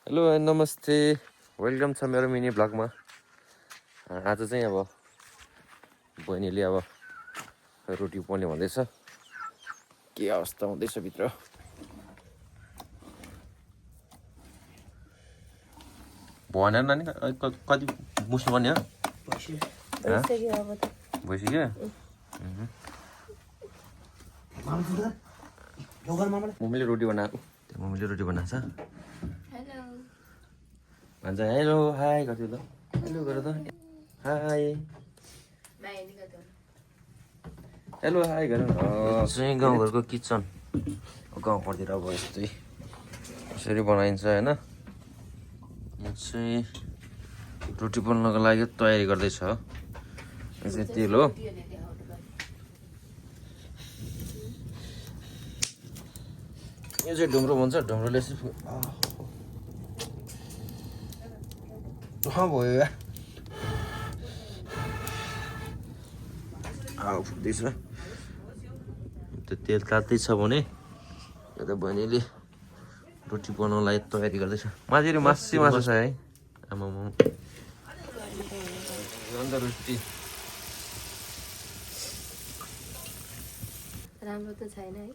Hello नमस्ते welcome छ मेरो मिनी ब्लगमा। आज चाहिँ अब बहिनीले अब रोटी पोल्ने भन्दैछ। के अवस्था हुँदैछ भित्र भनेर नानी कति मुस्नु पर्ने हो भइसक्यो। मम्मीले रोटी बनाएको मम्मीले रोटी बनाएको छ। भन्छ हेलो हाई गर्छु त हेलो गर त हाई हेलो हाई गर चाहिँ गाउँघरको किचन गाउँघरतिर अब यस्तै यसरी बनाइन्छ होइन। यहाँ चाहिँ रोटी पोल्नको लागि तयारी गर्दैछ। यो चाहिँ तेल हो। यो चाहिँ ढुङ्ग्रो भन्छ। ढुङ्ग्रोले चाहिँ भयो या फुट्दैछ। त्यो तेल तात्दैछ भने यता बहिनीले रोटी बनाउनलाई तयारी गर्दैछ। माझेरी मासु छ है आमामा अन्त रोटी राम्रो त छैन है,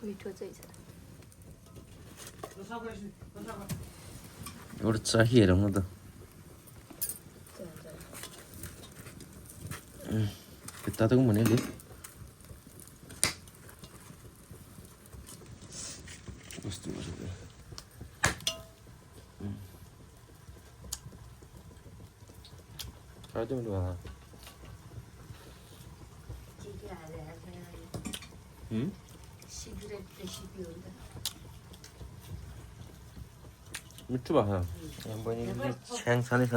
मिठो चाहिँ छ। एउटा चाखी हेरौँ न त। तातो पनि भन्यो नि कस्तो मिठो भएको बहिनी छ्याङ छानै छ।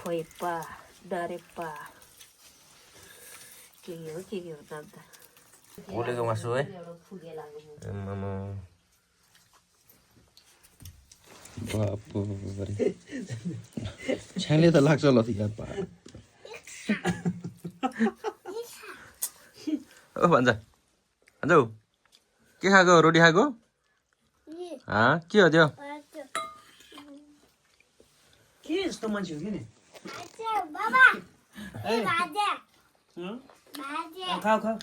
खोइपा डरेपा के हो त पोलेको मासु है। छ्याङले त लाग्छ ल ओ भन्छ भन्छ के खाएको रोटी खाएको के हो त्यो के यस्तो मान्छे हो कि नि खाऊ खाऊ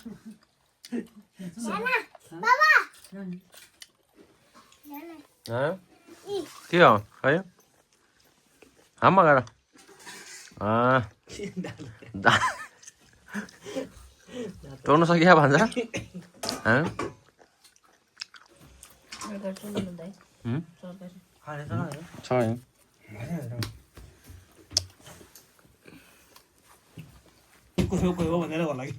के हो खायो हाममा गएर तोड्नु सकिया भन्छ। छ कोही हो भनेर होला कि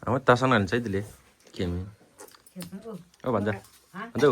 अब तासन हाल्छ है त्यसले केमी ओ भन्छ भन्छ